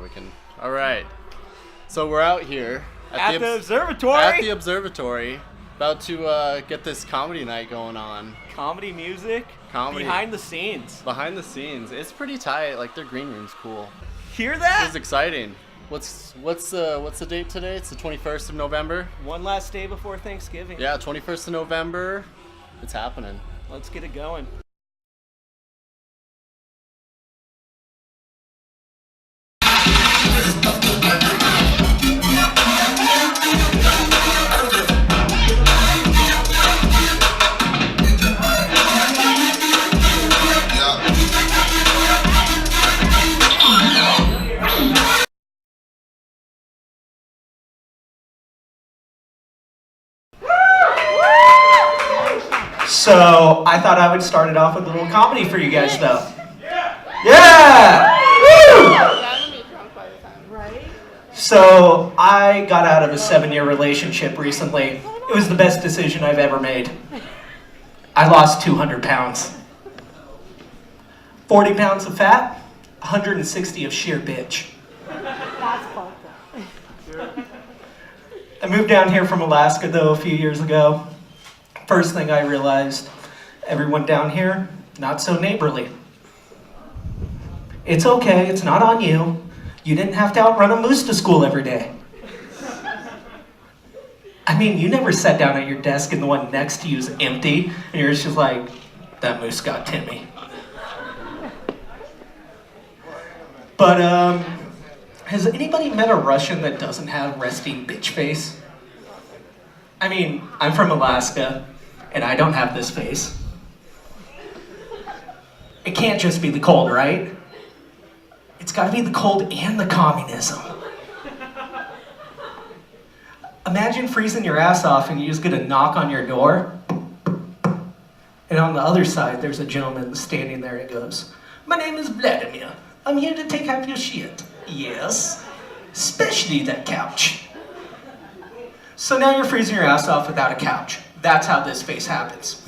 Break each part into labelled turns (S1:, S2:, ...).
S1: we can. All right. So we're out here
S2: at the observatory.
S1: At the observatory, about to get this comedy night going on.
S2: Comedy music.
S1: Comedy.
S2: Behind the scenes.
S1: Behind the scenes. It's pretty tight. Like their green room's cool.
S2: Hear that?
S1: It's exciting. What's the date today? It's the 21st of November.
S2: One last day before Thanksgiving.
S1: Yeah, 21st of November. It's happening.
S2: Let's get it going. So I thought I would start it off with a little comedy for you guys, though. Yeah! Woo! So I got out of a 7-year relationship recently. It was the best decision I've ever made. I lost 200 pounds. 40 pounds of fat, 160 of sheer bitch.
S3: That's fucked up.
S2: I moved down here from Alaska, though, a few years ago. First thing I realized, everyone down here, not so neighborly. It's okay, it's not on you. You didn't have to outrun a moose to school every day. I mean, you never sat down at your desk and the one next to you is empty, and you're just like, that moose got Timmy. But, has anybody met a Russian that doesn't have resting bitch face? I mean, I'm from Alaska, and I don't have this face. It can't just be the cold, right? It's gotta be the cold and the communism. Imagine freezing your ass off and you just get a knock on your door, and on the other side, there's a gentleman standing there and he goes, "My name is Vladimir. I'm here to take out your shit." "Yes, especially that couch." So now you're freezing your ass off without a couch. That's how this face happens.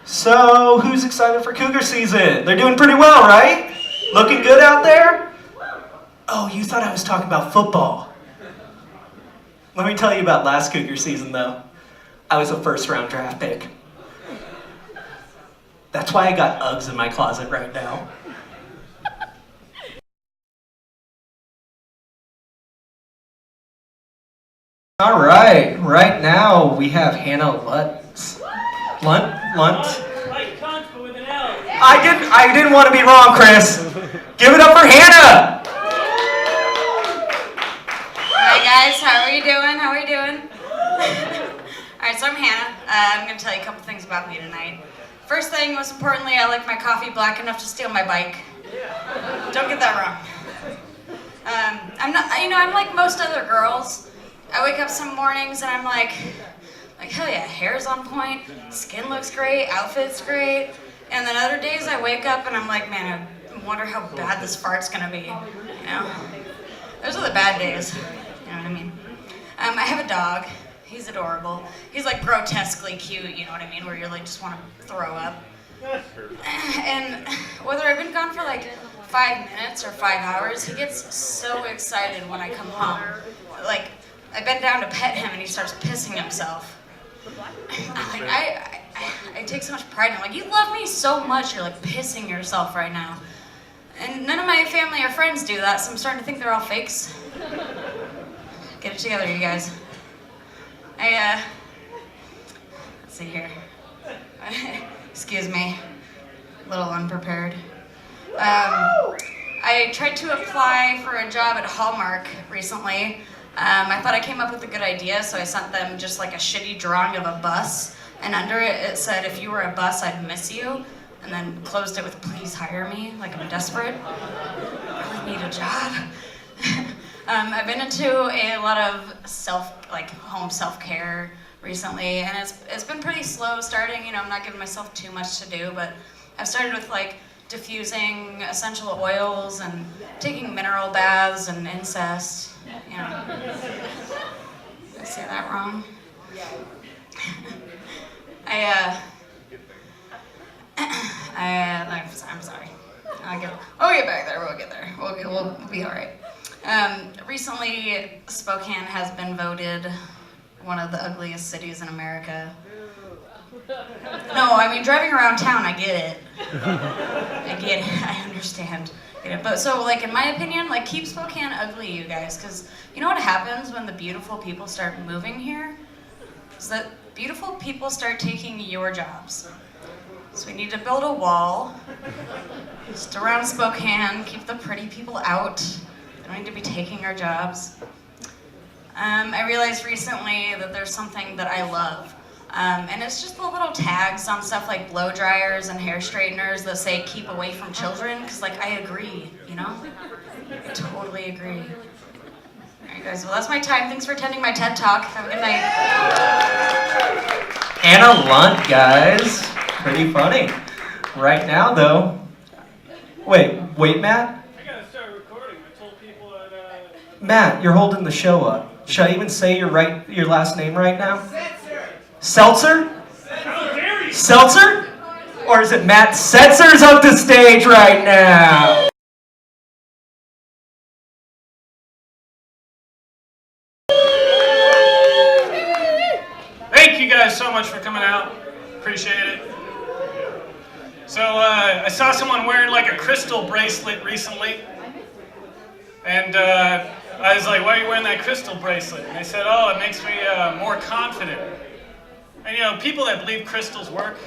S2: So, who's excited for cougar season? They're doing pretty well, right? Looking good out there? Oh, you thought I was talking about football. Let me tell you about last cougar season, though. I was a first-round draft pick. That's why I got Uggs in my closet right now. All right, right now we have Hannah Lunt. Lunt.
S4: Like cunt, but with an L.
S2: I didn't want to be wrong, Chris. Give it up for Hannah.
S5: Hi guys, how are you doing? All right, so I'm Hannah. I'm gonna tell you a couple things about me tonight. First thing, most importantly, I like my coffee black enough to steal my bike. Don't get that wrong. I'm like most other girls. I wake up some mornings and I'm like, hell yeah, hair's on point, skin looks great, outfit's great. And then other days I wake up and I'm like, man, I wonder how bad this fart's gonna be, you know? Those are the bad days, you know what I mean? I have a dog, he's adorable. He's like grotesquely cute, you know what I mean, where you like just wanna throw up. And whether I've been gone for like 5 minutes or 5 hours, he gets so excited when I come home. Like, I bend down to pet him and he starts pissing himself. I take so much pride in him. Like, you love me so much, you're like pissing yourself right now. And none of my family or friends do that, so I'm starting to think they're all fakes. Get it together, you guys. Let's see here. Excuse me, a little unprepared. I tried to apply for a job at Hallmark recently. I thought I came up with a good idea, so I sent them just like a shitty drawing of a bus, and under it, it said, "If you were a bus, I'd miss you," and then closed it with, "Please hire me," like I'm desperate. I really need a job. I've been into a lot of home self-care recently, and it's been pretty slow starting. You know, I'm not giving myself too much to do, but I've started with like diffusing essential oils and taking mineral baths and incest. You know, did I say that wrong? I'm sorry. We'll get back there. We'll get there. We'll be all right. Recently, Spokane has been voted one of the ugliest cities in America. No, I mean, driving around town, I get it. I understand. But so, like, in my opinion, like, keep Spokane ugly, you guys, because you know what happens when the beautiful people start moving here? Is that beautiful people start taking your jobs. So we need to build a wall just around Spokane, keep the pretty people out. They don't need to be taking our jobs. I realized recently that there's something that I love. And it's just the little tags on stuff like blow dryers and hair straighteners that say keep away from children, because like I agree, you know? I totally agree. Alright guys, well that's my time. Thanks for attending my TED Talk. Have a good night.
S2: Anna Lunt, guys. Pretty funny. Right now though. Wait, Matt?
S4: I gotta start recording. I told people that,
S2: Matt, you're holding the show up. Should I even say your last name right now? Seltzer?
S4: How dare you?
S2: Seltzer? Or is it Matt Setzer's up the stage right now?
S4: Thank you guys so much for coming out. Appreciate it. So, I saw someone wearing like a crystal bracelet recently. And I was like, why are you wearing that crystal bracelet? And they said, oh, it makes me more confident. And you know, people that believe crystals work,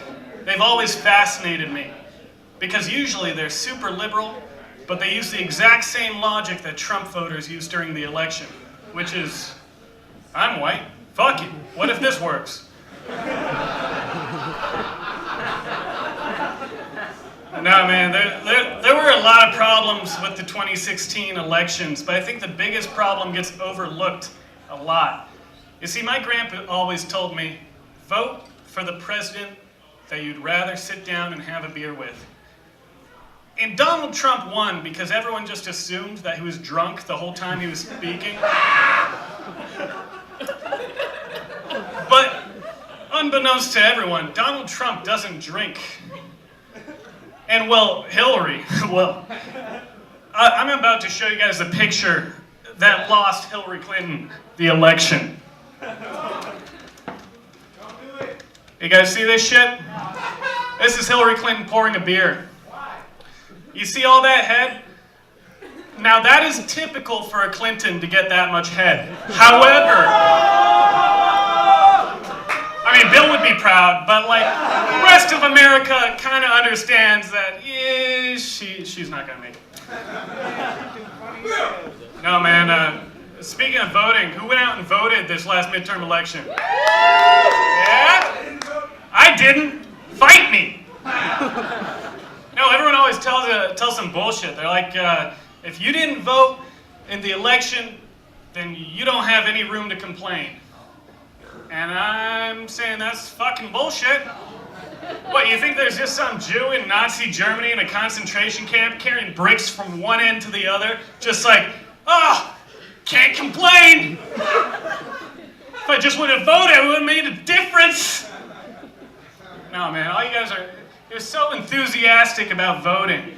S4: they've always fascinated me. Because usually they're super liberal, but they use the exact same logic that Trump voters use during the election. Which is, I'm white, fuck it, what if this works? No, man, there were a lot of problems with the 2016 elections, but I think the biggest problem gets overlooked a lot. You see, my grandpa always told me, vote for the president that you'd rather sit down and have a beer with. And Donald Trump won because everyone just assumed that he was drunk the whole time he was speaking. But unbeknownst to everyone, Donald Trump doesn't drink. And well, Hillary, I'm about to show you guys a picture that lost Hillary Clinton the election. You guys see this shit? This is Hillary Clinton pouring a beer. You see all that head? Now that is typical for a Clinton to get that much head. However, I mean, Bill would be proud, but like, the rest of America kind of understands that, yeah, she's not gonna make it. No, man, speaking of voting, who went out and voted this last midterm election? Yeah? I didn't. Fight me. No, everyone always tells some bullshit. They're like, if you didn't vote in the election, then you don't have any room to complain. And I'm saying that's fucking bullshit. What, you think there's just some Jew in Nazi Germany in a concentration camp carrying bricks from one end to the other, just like, oh, can't complain. If I just would have voted, it would have made a difference. No, man, all you guys you're so enthusiastic about voting.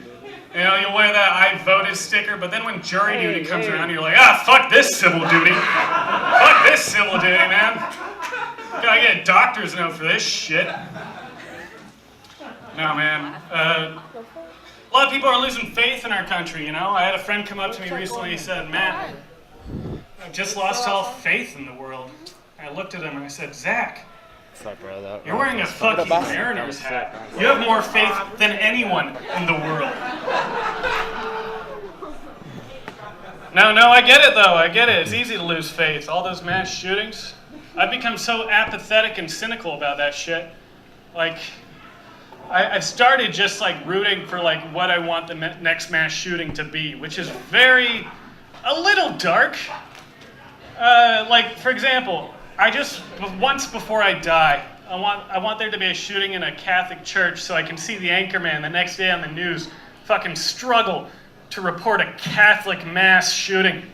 S4: You know, you'll wear that I voted sticker, but then when jury duty comes around, you're like, ah, fuck this civil duty. Fuck this civil duty, man. Gotta get a doctor's note for this shit. No, man. A lot of people are losing faith in our country, you know? I had a friend come up to me recently, he said, Matt, I've just lost all faith in the world. I looked at him and I said, Zach, you're wearing a fucking Mariners hat. You have more faith than anyone in the world. No, I get it though, I get it. It's easy to lose faith. All those mass shootings. I've become so apathetic and cynical about that shit. Like, I've started just like rooting for like what I want the next mass shooting to be, which is a little dark. Like, for example, once before I die, I want there to be a shooting in a Catholic church so I can see the anchorman the next day on the news fucking struggle to report a Catholic mass shooting.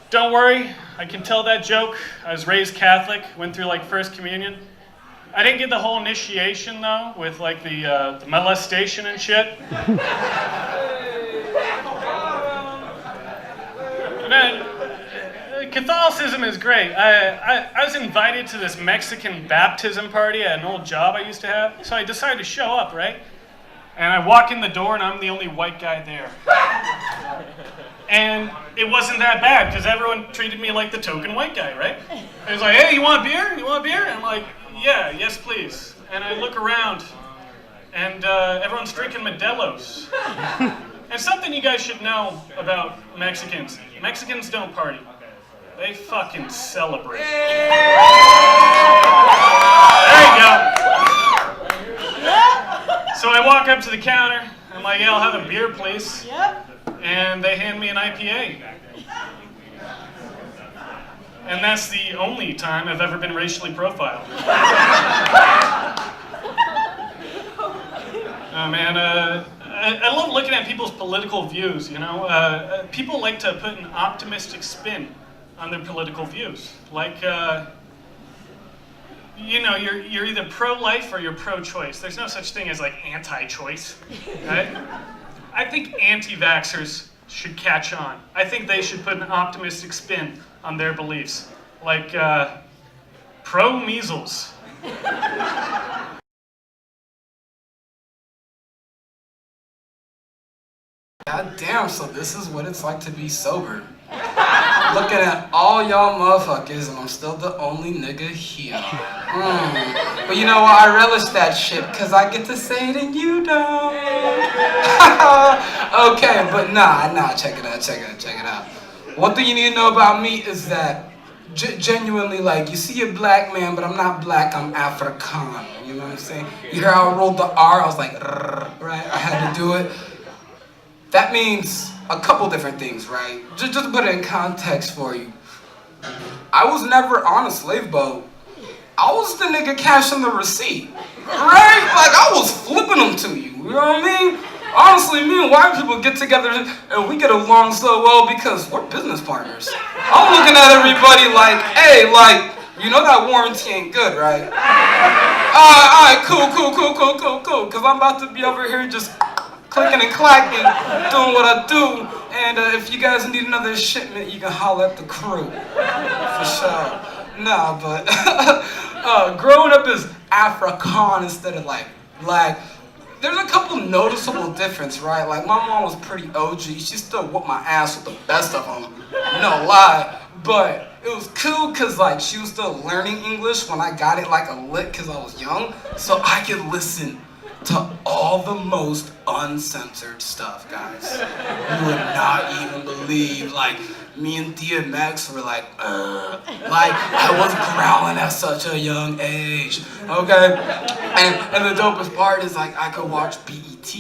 S4: Don't worry, I can tell that joke. I was raised Catholic, went through like First Communion. I didn't get the whole initiation though, with like the molestation and shit. Man, Catholicism is great. I was invited to this Mexican baptism party at an old job I used to have, so I decided to show up, right? And I walk in the door and I'm the only white guy there. And it wasn't that bad because everyone treated me like the token white guy, right? It was like, hey, you want a beer? You want a beer? And I'm like, yeah, yes, please. And I look around and everyone's drinking Modelo's. And something you guys should know about Mexicans. Mexicans don't party. They fucking celebrate. There you go. So I walk up to the counter. I'm like, yeah, I'll have a beer, please.
S3: Yep.
S4: And they hand me an IPA. And that's the only time I've ever been racially profiled. Oh man, I love looking at people's political views, you know? People like to put an optimistic spin on their political views. Like, you know, you're either pro-life or you're pro-choice. There's no such thing as like anti-choice, right? I think anti-vaxxers should catch on. I think they should put an optimistic spin on their beliefs. Like, pro-measles.
S6: God damn, so this is what it's like to be sober. Looking at all y'all motherfuckers and I'm still the only nigga here. But you know what, I relish that shit because I get to say it and you don't. Okay, but nah, check it out. One thing you need to know about me is that genuinely, like, you see a black man, but I'm not black, I'm Afrikaan. You know what I'm saying? You hear how I rolled the R? I was like, right? I had to do it. That means a couple different things, right? Just to put it in context for you. I was never on a slave boat. I was the nigga cashing the receipt, right? Like, I was flipping them to you, you know what I mean? Honestly, me and white people get together and we get along so well because we're business partners. I'm looking at everybody like, hey, like, you know that warranty ain't good, right? Alright, cool, because I'm about to be over here just clicking and clacking, doing what I do, and if you guys need another shipment, you can holler at the crew, for sure. Nah, but growing up as Afrikaan instead of like black, there's a couple noticeable difference, right? Like, my mom was pretty OG, she still whooped my ass with the best of them, no lie, but it was cool because like she was still learning English when I got it like a lick because I was young, so I could listen to all the most uncensored stuff, guys. You would not even believe, like, me and DMX were like I was growling at such a young age, okay? And the dopest part is, like, I could watch BET,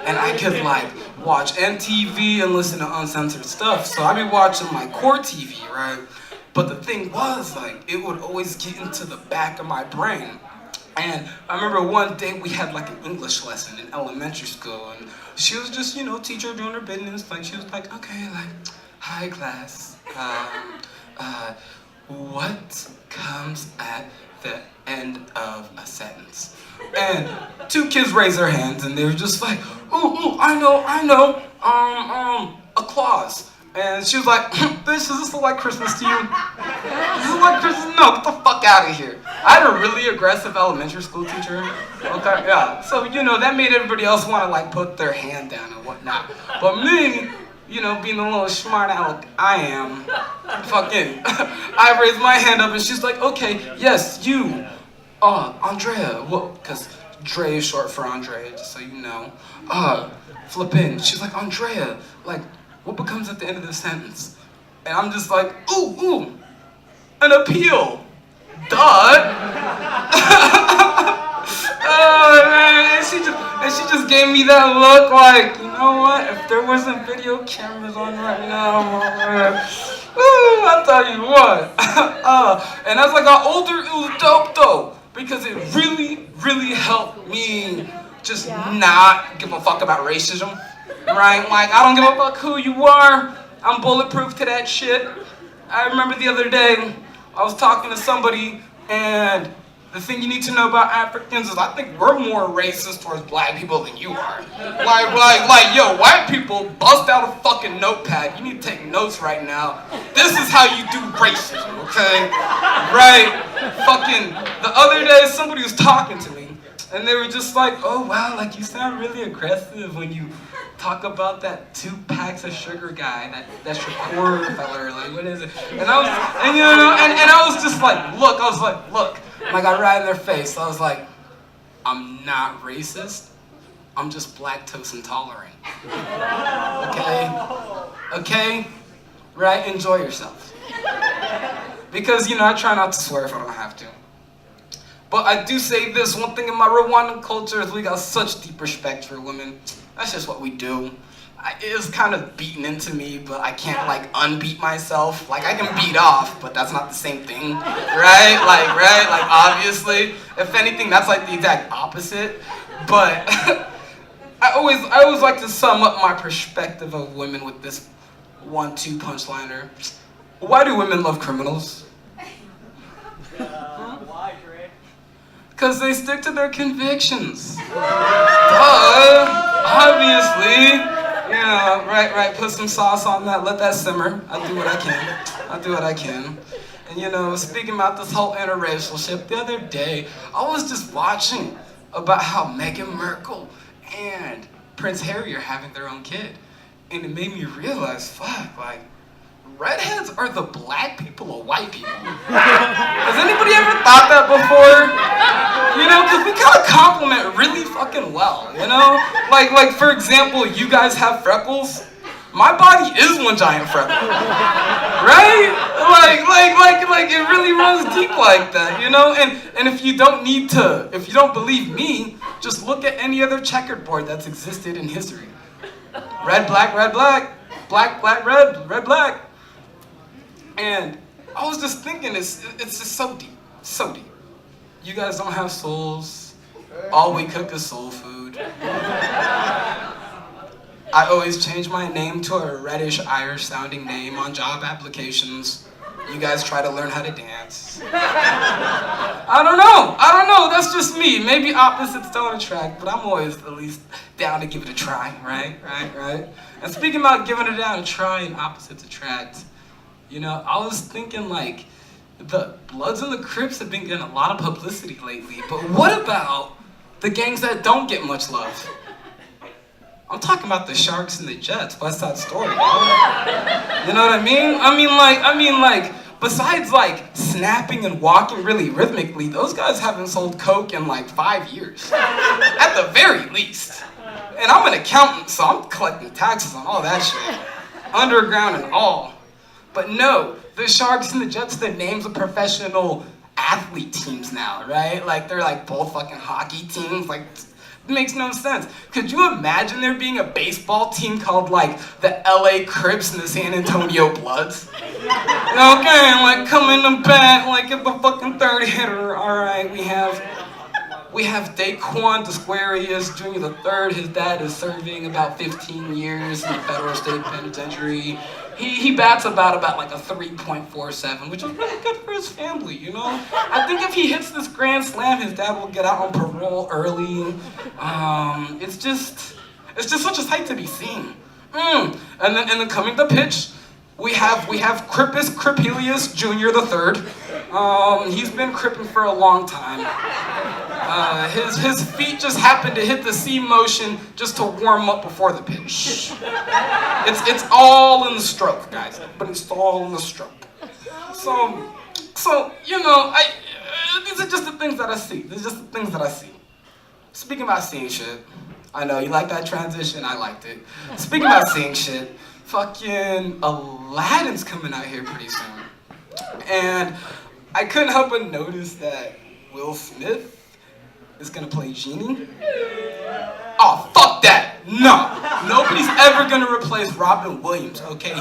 S6: and I could, like, watch MTV and listen to uncensored stuff, so I'd be watching, like, core TV, right? But the thing was, like, it would always get into the back of my brain. And I remember one day we had like an English lesson in elementary school, and she was just, you know, teacher doing her business. Like, she was like, okay, like, hi class, what comes at the end of a sentence? And two kids raised their hands, and they were just like, ooh, I know, a clause. And she was like, does this look like Christmas to you? Does this look like Christmas? No, get the fuck out of here. I had a really aggressive elementary school teacher. Okay, yeah. So, you know, that made everybody else want to, like, put their hand down and whatnot. But me, you know, being a little smart aleck I am, fucking, I raised my hand up and she's like, okay, yes, you, Andrea, well, because Drey is short for Andre, just so you know. Flip in. She's like, Andrea, like, what becomes at the end of the sentence? And I'm just like, ooh, an appeal. Duh. Oh man, and she just gave me that look like, you know what? If there wasn't video cameras on right now, I'll tell you what. And as I got older, it was dope though, because it really helped me just not give a fuck about racism. Right? Like, I don't give a fuck who you are. I'm bulletproof to that shit. I remember the other day, I was talking to somebody, and The thing you need to know about Africans is I think we're more racist towards black people than you are. Like, yo, white people, bust out a fucking notepad. You need to take notes right now. This is how you do racism, okay? Right? Fucking, the other day somebody was talking to me, and they were just like, oh wow, like you sound really aggressive when you talk about that 2 packs of sugar guy, that's your core feller, like what is it? And I was, and you know, and I was just like, look, and I got right in their face. I was like, I'm not racist, I'm just lactose intolerant. Okay, right, enjoy yourself. Because, you know, I try not to swear if I don't have to. But I do say this, one thing in my Rwandan culture is we got such deep respect for women. That's just what we do. It's kind of beaten into me, but I can't like unbeat myself. Like I can beat off, but that's not the same thing, right? Like obviously, if anything, that's like the exact opposite. But I always like to sum up my perspective of women with this 1-2 punchliner. Why do women love criminals?
S7: Why, Drey?
S6: Because they stick to their convictions. Obviously. Yeah, right. Put some sauce on that. Let that simmer. I do what I can. And you know, speaking about this whole interracial shit, the other day, I was just watching about how Meghan Markle and Prince Harry are having their own kid. And it made me realize, fuck, like, redheads are the black people of white people. Has anybody ever thought that before? You know, because we kind of compliment really fucking well, you know? Like for example, you guys have freckles. My body is one giant freckle, right? Like it really runs deep like that, you know? And if you don't believe me, just look at any other checkerboard that's existed in history. Red, black, black, red, red, black. And I was just thinking, it's just so deep. You guys don't have souls. All we cook is soul food. I always change my name to a reddish Irish sounding name on job applications. You guys try to learn how to dance. I don't know, that's just me. Maybe opposites don't attract, but I'm always at least down to give it a try, right? And speaking about giving it a try and opposites attract, you know, I was thinking like, the Bloods and the Crips have been getting a lot of publicity lately, but what about the gangs that don't get much love? I'm talking about the Sharks and the Jets, West Side Story, bro. You know what I mean? I mean like, besides like snapping and walking really rhythmically, those guys haven't sold coke in like 5 years, at the very least. And I'm an accountant, so I'm collecting taxes on all that shit, underground and all. But no, the Sharks and the Jets, their names are professional athlete teams now, right? Like they're like both fucking hockey teams. Like it makes no sense. Could you imagine there being a baseball team called like the LA Crips and the San Antonio Bloods? Okay, like come in the bat, like at the fucking third hitter. All right, we have Daquan Desquarius Jr. III. His dad is serving about 15 years in the federal state penitentiary. He bats about like a 3.47, which is really good for his family, you know? I think if he hits this grand slam, his dad will get out on parole early. It's just such a sight to be seen. And then coming to pitch, we have Crippus Cripelius Jr. III. He's been cripping for a long time. His feet just happened to hit the C motion just to warm up before the pitch. It's all in the stroke, guys. But it's all in the stroke. So you know, these are just the things that I see. Speaking about seeing shit, I know you like that transition. I liked it. Speaking about seeing shit, fucking Aladdin's coming out here pretty soon, and I couldn't help but notice that Will Smith is gonna play Genie. Oh, fuck that! No! Nobody's ever gonna replace Robin Williams, okay?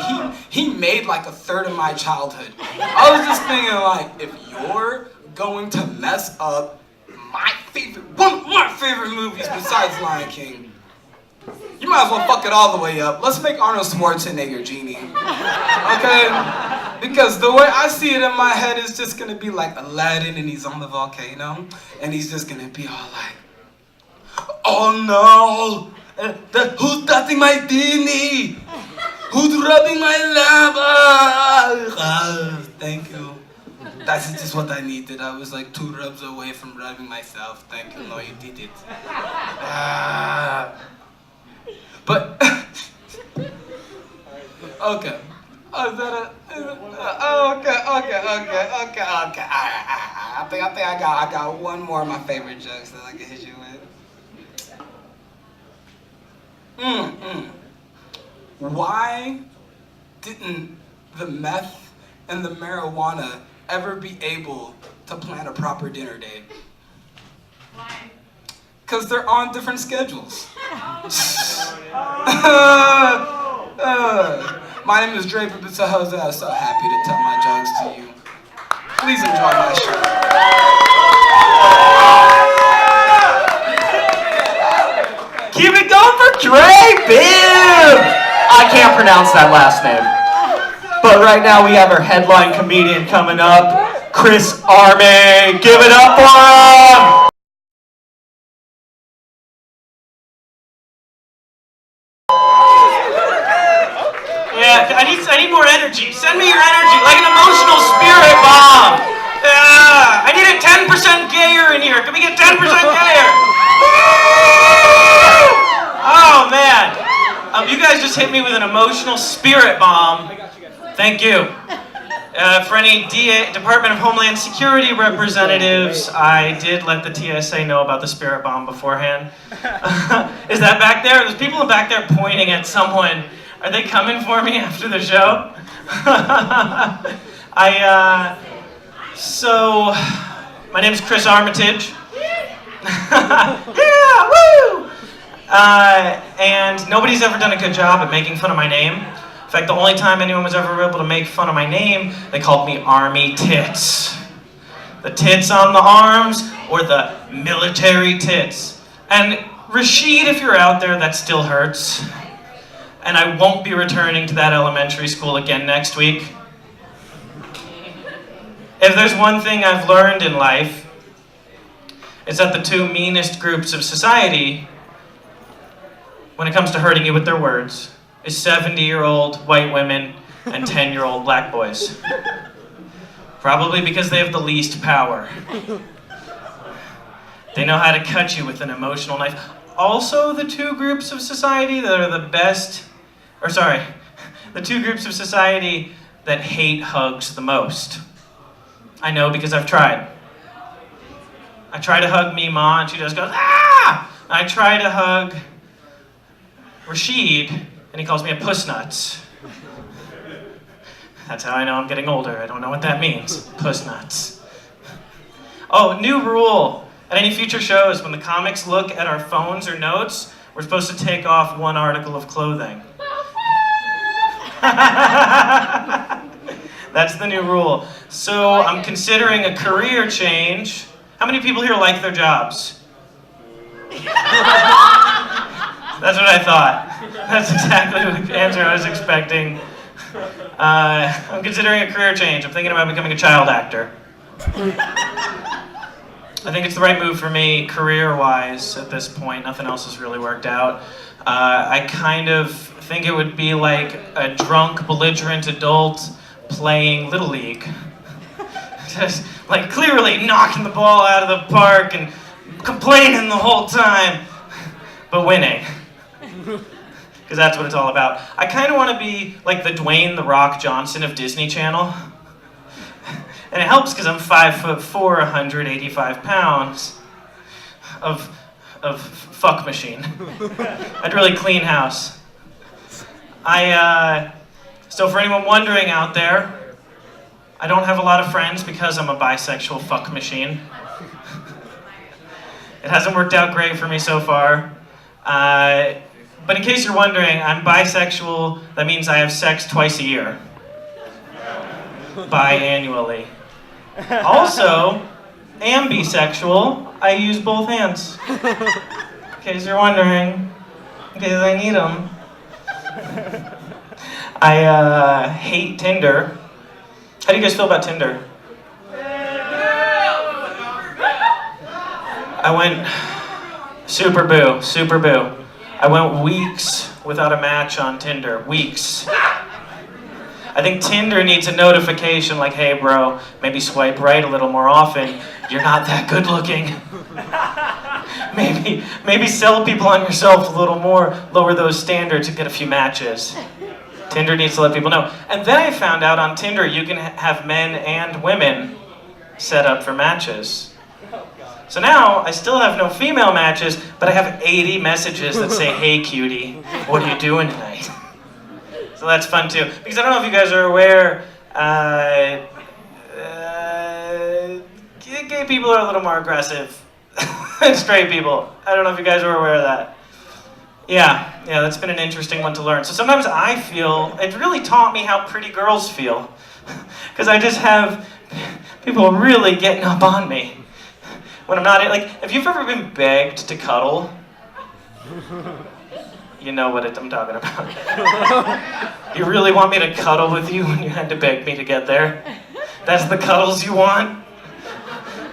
S6: He made like a third of my childhood. I was just thinking like, if you're going to mess up one of my favorite movies besides Lion King, you might as well fuck it all the way up. Let's make Arnold Schwarzenegger Genie. Okay? Because the way I see it in my head is just gonna be like Aladdin and he's on the volcano and he's just gonna be all like, oh no, who's touching my dini? Who's rubbing my lap? Thank you. That's just what I needed. I was like 2 rubs away from rubbing myself. Thank you. No, you did it. But okay. Oh, is that a? Okay. I think I got one more of my favorite jokes that I can hit you with. Why didn't the meth and the marijuana ever be able to plan a proper dinner date?
S5: Why?
S6: Because they're on different schedules. My name is Drey Bib. It's a Jose. I'm so happy to tell my jokes to you. Please enjoy my show.
S2: Keep it going for Drey Bib! I can't pronounce that last name. But right now we have our headline comedian coming up, Chris Armi. Give it up for him!
S7: Yeah, I need more energy. Send me your energy, like an emotional spirit bomb. Yeah, I need it 10% gayer in here. Can we get 10% gayer? Oh man, you guys just hit me with an emotional spirit bomb. Thank you. For any Department of Homeland Security representatives, I did let the TSA know about the spirit bomb beforehand. Is that back there? There's people back there pointing at someone. Are they coming for me after the show? So, my name is Chris Armitage. Yeah, woo! And nobody's ever done a good job at making fun of my name. In fact, the only time anyone was ever able to make fun of my name, they called me Army Tits. The tits on the arms, or the military tits. And Rashid, if you're out there, that still hurts. And I won't be returning to that elementary school again next week. If there's one thing I've learned in life, it's that the 2 meanest groups of society, when it comes to hurting you with their words, is 70-year-old white women and 10-year-old black boys. Probably because they have the least power. They know how to cut you with an emotional knife. Also, the 2 groups of society that are the best, the 2 groups of society that hate hugs the most. I know because I've tried. I try to hug Mima and she just goes, ah! I try to hug Rashid and he calls me a puss nuts. That's how I know I'm getting older. I don't know what that means. Puss nuts. Oh, new rule. At any future shows, when the comics look at our phones or notes, we're supposed to take off 1 article of clothing. That's the new rule. So I'm considering a career change. How many people here like their jobs? That's what I thought. That's exactly the answer I was expecting. I'm considering a career change. I'm thinking about becoming a child actor. I think it's the right move for me, career-wise, at this point. Nothing else has really worked out. I kind of think it would be like a drunk, belligerent adult playing Little League. Just, like, clearly knocking the ball out of the park and complaining the whole time, but winning. Because that's what it's all about. I kind of want to be like the Dwayne "The Rock" Johnson of Disney Channel. And it helps because I'm 5'4", 185 pounds of fuck machine. I'd really clean house. So for anyone wondering out there, I don't have a lot of friends because I'm a bisexual fuck machine. It hasn't worked out great for me so far. But in case you're wondering, I'm bisexual. That means I have sex twice a year. Biannually. Also, am bisexual. I use both hands. In case you're wondering, in case I need them. I hate Tinder How do you guys feel about Tinder? I went super boo. I went weeks without a match on Tinder. Weeks. I think Tinder needs a notification like, hey bro, maybe swipe right a little more often. You're not that good looking. Maybe sell people on yourself a little more, lower those standards and get a few matches. Tinder needs to let people know. And then I found out on Tinder you can have men and women set up for matches. So now I still have no female matches, but I have 80 messages that say, hey cutie, what are you doing tonight? So that's fun too. Because I don't know if you guys are aware, gay people are a little more aggressive than straight people. I don't know if you guys are aware of that. Yeah, that's been an interesting one to learn. So sometimes I feel, it really taught me how pretty girls feel. Because I just have people really getting up on me. When I'm not, like, if you've ever been begged to cuddle, you know what I'm talking about. You really want me to cuddle with you when you had to beg me to get there? That's the cuddles you want?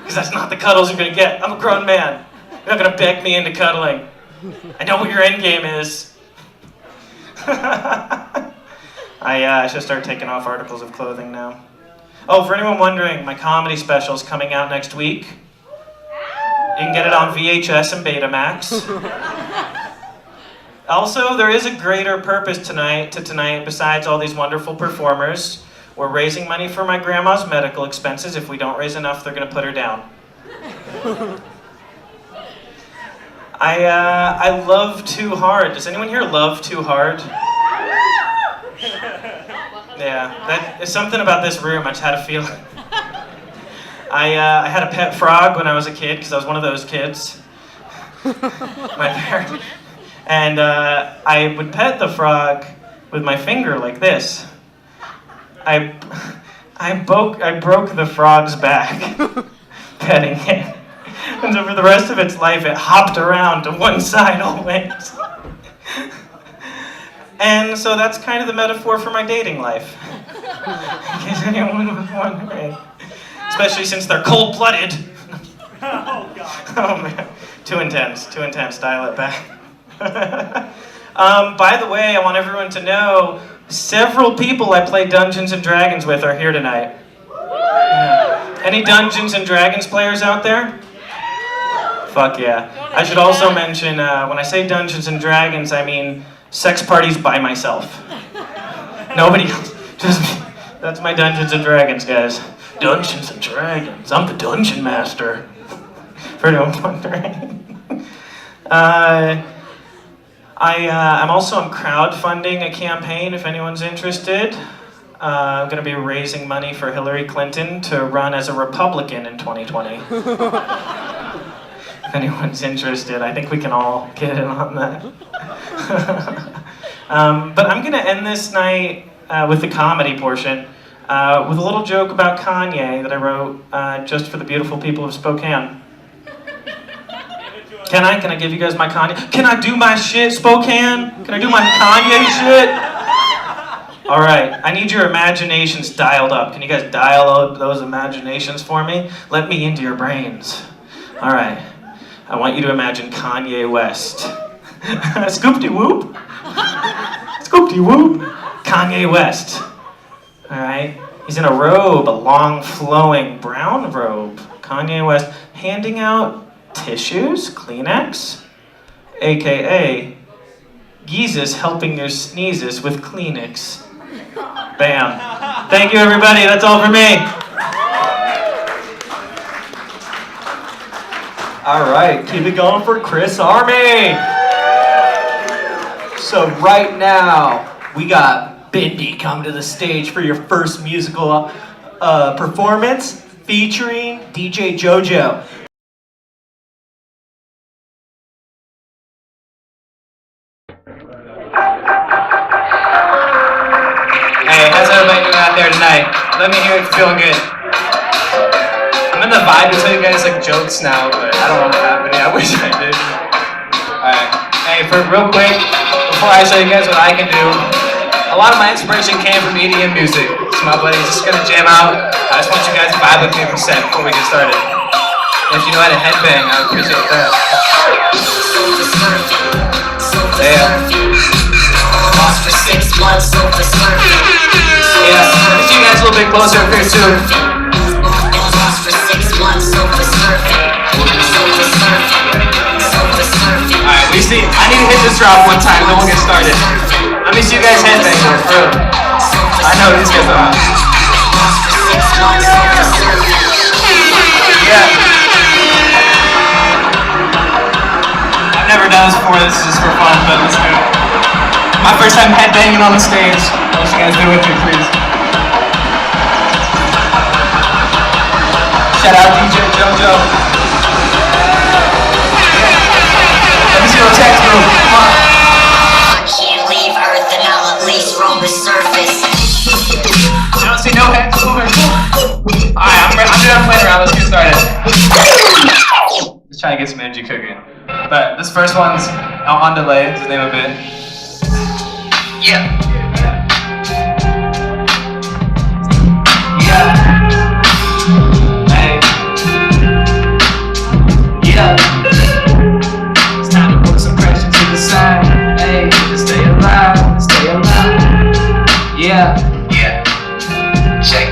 S7: Because that's not the cuddles you're gonna get. I'm a grown man. You're not gonna beg me into cuddling. I know what your end game is. I should start taking off articles of clothing now. Oh, for anyone wondering, my comedy special is coming out next week. You can get it on VHS and Betamax. Also, there is a greater purpose tonight besides all these wonderful performers. We're raising money for my grandma's medical expenses. If we don't raise enough, they're gonna put her down. I love too hard. Does anyone here love too hard? Yeah, that is something about this room. I just had a feeling. I had a pet frog when I was a kid because I was one of those kids. My parents. And I would pet the frog with my finger like this. I broke the frog's back petting it. And so for the rest of its life, it hopped around to one side always. And so that's kind of the metaphor for my dating life. In case anyone was wondering. Especially since they're cold-blooded. Oh, God. Oh, man. Too intense. Dial it back. By the way, I want everyone to know, several people I play Dungeons & Dragons with are here tonight. Yeah. Any Dungeons & Dragons players out there? Fuck yeah. I should also mention, when I say Dungeons & Dragons, I mean sex parties by myself. Nobody else. Just me. That's my Dungeons & Dragons, guys. Dungeons & Dragons. I'm the Dungeon Master. For anyone wondering. I'm crowdfunding a campaign if anyone's interested. I'm going to be raising money for Hillary Clinton to run as a Republican in 2020. If anyone's interested, I think we can all get in on that. But I'm going to end this night with the comedy portion. With a little joke about Kanye that I wrote just for the beautiful people of Spokane. Can I give you guys my Kanye? Can I do my shit, Spokane? Can I do my Kanye shit? All right, I need your imaginations dialed up. Can you guys dial up those imaginations for me? Let me into your brains. All right, I want you to imagine Kanye West. Scoop-de-whoop. Scoop-de-whoop. Kanye West. All right, he's in a robe, a long flowing brown robe. Kanye West handing out tissues, Kleenex, aka Jesus helping your sneezes with Kleenex. Bam. Thank you everybody, that's all for me.
S2: All right, keep it going for Chris Armi. So right now, we got Bendi come to the stage for your first musical performance featuring DJ JoJo.
S8: Hey, how's everybody doing out there tonight? Let me hear it feeling good. I'm in the vibe to tell you guys like jokes now, but I don't want to have any. I wish I did. Alright. Hey, for real quick, before I show you guys what I can do, a lot of my inspiration came from EDM music. So my buddy's just gonna jam out. I just want you guys to vibe with me for a sec before we get started. And if you know how to headbang, I would appreciate that. Yeah.
S9: Lost for 6 months over surfing.
S8: Yeah, let me see you guys a little bit closer up here too.
S9: Lost for 6 months over surfing.
S8: Alright, we see. I need to hit this drop one time, then we'll get started. Let me see you guys headbang though, for real. I know these guys are hot. Yeah. I've never done this before, this is just for fun, but let's do it. My first time headbanging on the stage. I wish you guys do it with me, please. Shout out DJ JoJo. Let me see those text move. Come on.
S9: I can't leave Earth and I'll at least roam the surface.
S8: You don't see no heads moving. Alright, I'm done playing around. Let's get started. Let's try to get some energy cooking. But this first one's on delay, is the name of it. Yeah. Yeah. Hey. Yeah. It's time to put some pressure to the side. Hey, to stay alive, stay alive. Yeah. Yeah. Check.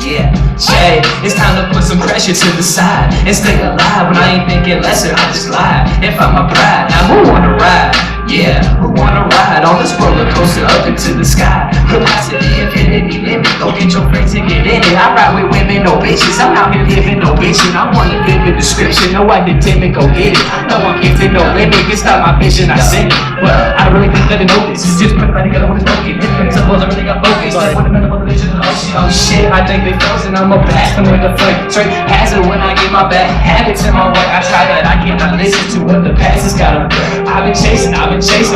S8: Yeah. Check. It's time to put some pressure to the side and stay alive. When I ain't thinking lesser, I just lie. If I'm a bride, now who wanna ride? Yeah, who wanna ride on this roller coaster up into the sky? Velocity, infinity, limit, go get your friends and get in it. I ride with women, no bitches, I'm out here living, no bitching. I wanna live the description, no academic, go get it. I know I'm gifted, no limit, can stop my vision, I send it. Well, I don't really think that they know this, it's just put it together when it's broken. Different symbols, I really got focused. Like when I'm in the motivation of the ocean, oh shit, I think they frozen, I'm a blast, I'm with the fucking straight hazard when I get my bad habits in my way. I try that, I cannot listen to what the past has gotta do. I've been chasing,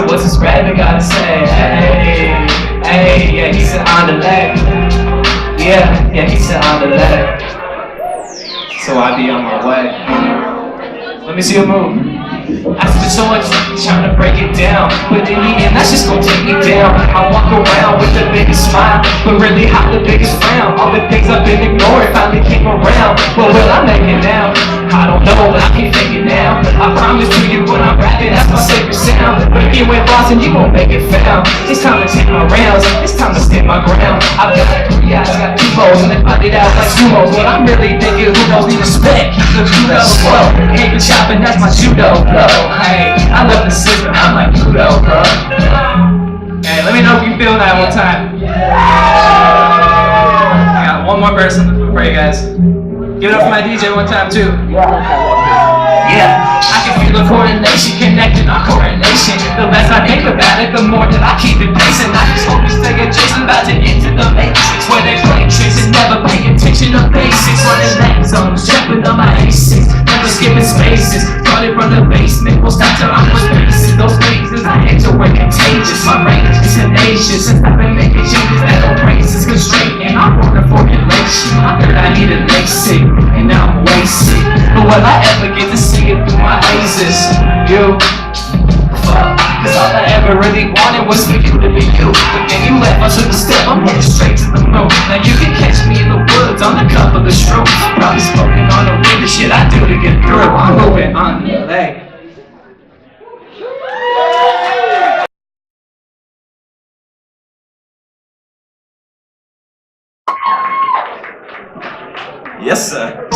S8: what's this rabbit gotta say? Hey, hey, yeah, he said on the left. Yeah, he said on the left. So I be on my way. Let me see you move. I spent so much time trying to break it down, but in the end, that's just gonna take me down. I walk around with the biggest smile, but really hide the biggest frown. All the things I've been ignoring finally came around. Well, will I make it now? I don't know, but I can fake it now. I promise to you when I'm rapping, that's my sacred sound. But if you ain't bossing, you gon' make it found. It's time to take my rounds, it's time to stand my ground. I've got 3 eyes, got 2 moles, and they fight it out like sumos. What I'm really thinking, who knows the respect? The judo flow, ain't been chopping, that's my judo flow. Hey, I love the system, I'm like judo, bro. Hey, let me know if you feel that one time. I got one more verse for you guys. Give it up for my DJ one time too. Yeah, I can feel the coordination, connecting our coordination. The less I think about it, the more that I keep it pacing. I just hope you stay adjacent, about to get to the matrix where they play tricks and never pay attention to basics. Running lane zones, jumping on my A6, never skipping spaces. Started from the basement, we'll stop till I'm with spaces. Those phases I enter were contagious. My range is tenacious, since I've been making changes that no brains is constrained. And I'm working formulation. I heard I need a LASIK, and now I'm wasted. But will I ever get to see it through my lasers? You, fuck, cause all I ever really wanted was for you to be you. But then you left, I took a step, I'm headed straight to the moon. Now you can catch me in the woods on the cup of the shrooms. Probably smoking on the weed, the shit I do to get through. I'm moving on the leg. Yes, sir.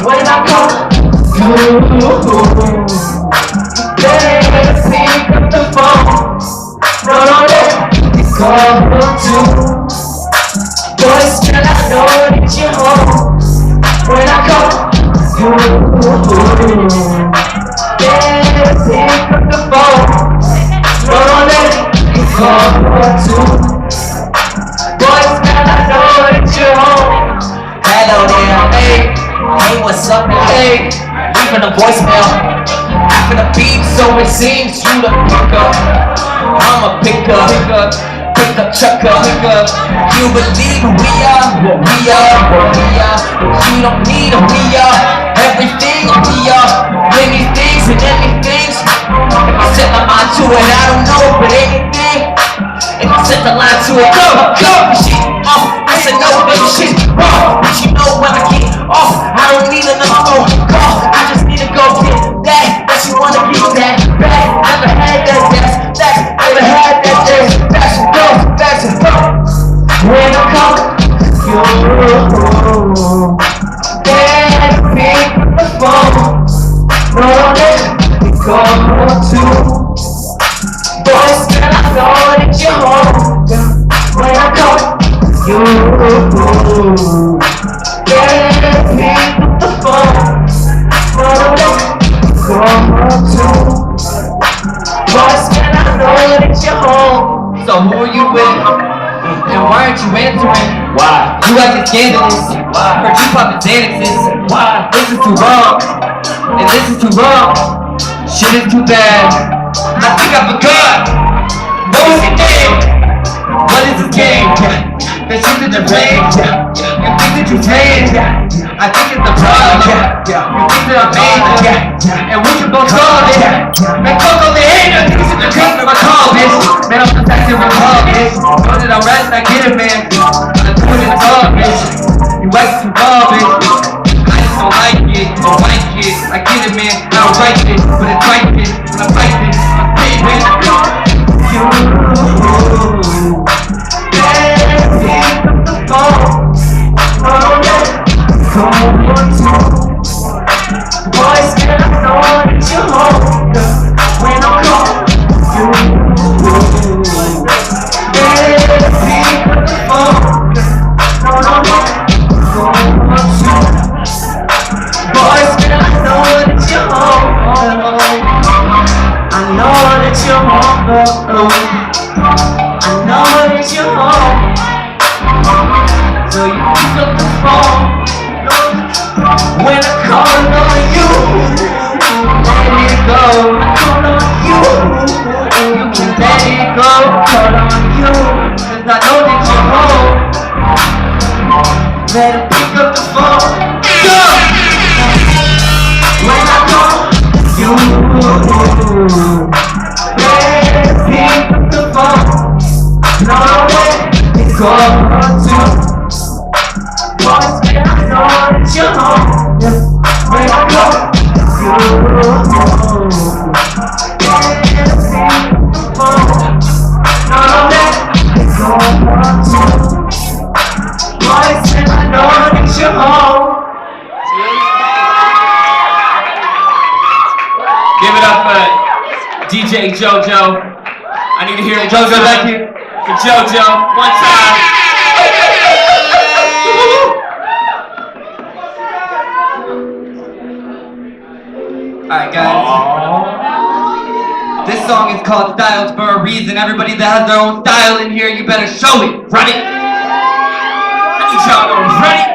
S8: When I come they pick up the phone, run on it, call to. Boys, can I know that you're home? When I come they pick up the phone, run on it, call to. Boys, can I know that you're home? Hello there, hey, hey, what's up, hey, leaving a voicemail. After the beat, so it seems you the pick up. I'm a pick up. hiccup, chucker, hiccup. You believe who we are, what we are, what we are. But you don't need a we are. Everything we are. Many things and anything. If I set my mind to it, I don't know, but anything. If I set the line to it, go, shit, I said no, baby, shit, wrong. But you know when I get off, I don't need another phone call. I just need to go get that you wanna get that back. Never had that, that's, never had that, that's, go, that's, when I come, you, then pick up the phone, no, let me go to. Boys, and I know that you're home, when I come, you, then pick up the phone, no, let me go to. Boys, and I know that you're home. So who are you with? And why aren't you answering? Why? You acting scandalous. Why? Heard you poppin' Xanaxes. Why? This is too wrong. And this is too wrong. Shit is too bad. I think I forgot. What was your name? What is this game? That shit in the rain. You think that you playing? I think it's the problem. You think that I'm made. And we can both solve it. Man, fuck all the haters. This is the case of my call, bitch. Man, I'm protecting my call, bitch. Know that I'm right and I get it, man. I'm doing it all, bitch. You like too raw, bitch. I just don't like it, don't like it. I get it, man. I don't write it, but it's right it. When I fight it, I'm paid, man. You, yeah, pick up the phone. Oh, yeah, come on to. Boys, can I know that you're home? When I'm calling you, yeah, pick up the phone. No, come on to. Boys, can I know that you're home? I know that you're home. I know that you're home. So you pick up the phone. When I call on you, let it go. I call on you, you can let it go. Call on you, 'cause I know that you're home. Let him pick up the phone. Go! When I call you, let him pick up the phone. No, let it go to. Boys, man, I know that you're home. When I go, you, let him pick up the phone. No, let it go to. Boys, man, I know that you're home. Give it up for DJ JoJo. I need to hear it. JoJo back here. For JoJo. One time. Alright, guys. This song is called Styles for a reason. Everybody that has their own style in here, you better show it. Run it. I need y'all to run it.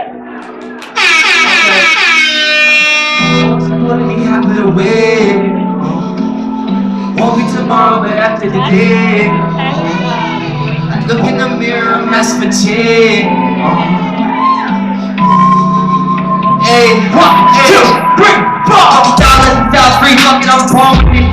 S8: Let me have it away. Won't be tomorrow, but after the day. I look in the mirror, I'm asked for change. Hey, 1, 2, 3, 4. $1 free, fucking I'm wrong with it.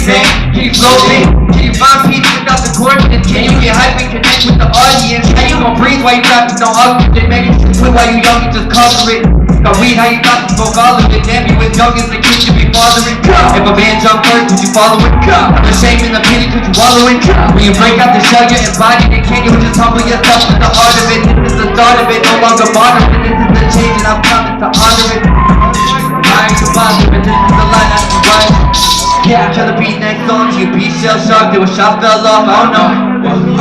S8: Same, keep rolling. Can you find peace without the coordinates? Can you get hype and connect with the audience? How you gon' breathe while you rapping? Don't oxygen. Maybe you quit while you young, you just cover it. Got weed, how you got to smoke all of it? Damn, you as young as the kid should be fathering. If a man jump first, would you follow it? The shame and the pity, could you wallow it? When you break out the shell, you're embodied it. Can't you just humble yourself with the art of it? This is the start of it, no longer bother it. This is the change and I'm coming to honor it. I ain't too bothered, but this is the line I can run. Yeah, try to beat next song, you beat shell shocked, there was shot fell off, I don't know.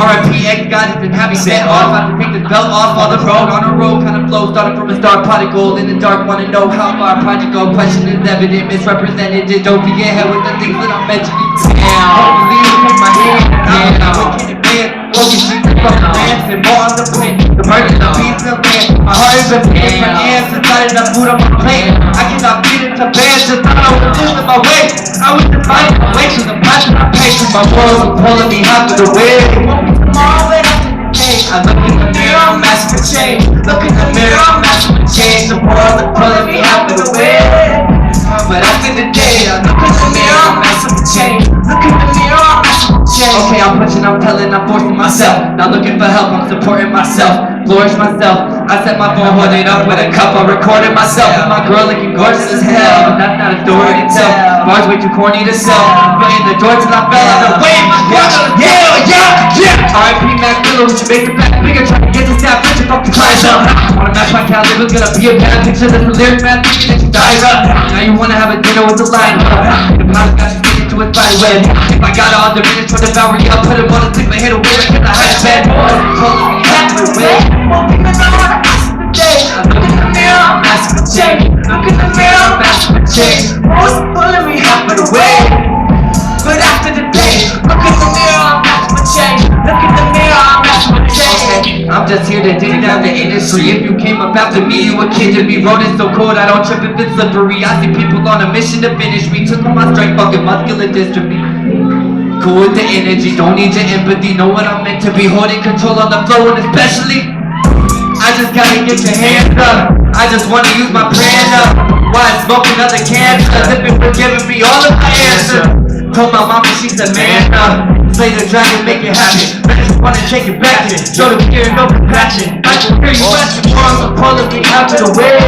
S8: RIP X got it, then have me sent off. I have to take this belt off all the road, on a road, kind of flow, started from a start, pot of gold in the dark, wanna know how far project go. Question is evident, misrepresented, don't be ahead with the things that I'm mentioning. Damn, hopefully you take my hand, I'm looking at man, focus you from the dance and more on the plane. The murder, the beats, the land, my heart is a pain, my hands decided to food on my plate. I cannot beat it to bands, just thought I was losing my way. I was defining my way to the passion I pay, cause my world was pulling me half of the way. Tomorrow change. Look in the mirror, I'm messing with change. The world is pulling me half of the way. But after the day, I look in the mirror, I'm messing with change. Look in the mirror, I'm messing with change. Okay, I'm pushing, I'm telling, I'm forcing myself. Not looking for help, I'm supporting myself. Flourish myself. I set my phone holding up with a cup, I'm recording myself. And my girl looking gorgeous as hell. But that's not a story to tell. Bars way too corny to sell. But in the door till I fell on the wave. Yeah. R.I.P. Mac Willow, we should make it back bigger. Try to get this down, bitch, fuck the clients up. Wanna match my calendar, it's gonna be a bad picture. That's the lyric, man, thinking that you died up. Now you wanna have a dinner with the line. The pilot got you sticking to it by web. If I got all the minutes for the Bowery, I'll put him on and take my head away. Like in the high bed. Pulling me half the way. Won't even know what I asked for the day. I look in the mirror, I'm asking for change. Look in the mirror, I'm asking for change. What's pulling me half of the way? But after the day, look in the mirror, I'm asking for change. Look in the mirror, I'm asking for change. I'm just here to dig down the industry. If you came up after me, you a kid to me. Road is so cold, I don't trip if it's slippery. I see people on a mission to finish me. Took on my strength, fucking muscular dystrophy. Cool with the energy, don't need your empathy. Know what I'm meant to be, holding control on the flow, and especially I just gotta get your hands up. I just wanna use my brand up. Why smoke another cancer? If it was giving me all of my answers. Told my mama she's the man up. Play the dragon, make it happen. I just wanna take it back in. Show the fear, no compassion. I can hear you asking for I'm pulling me out of the way.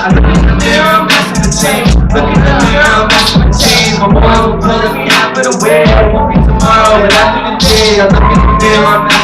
S8: I look in the mirror, I'm asking for change. Look in the mirror, I'm asking for change. My boys will pulling me out of the way. It won't be tomorrow, but after the day, I look in the mirror, I'm asking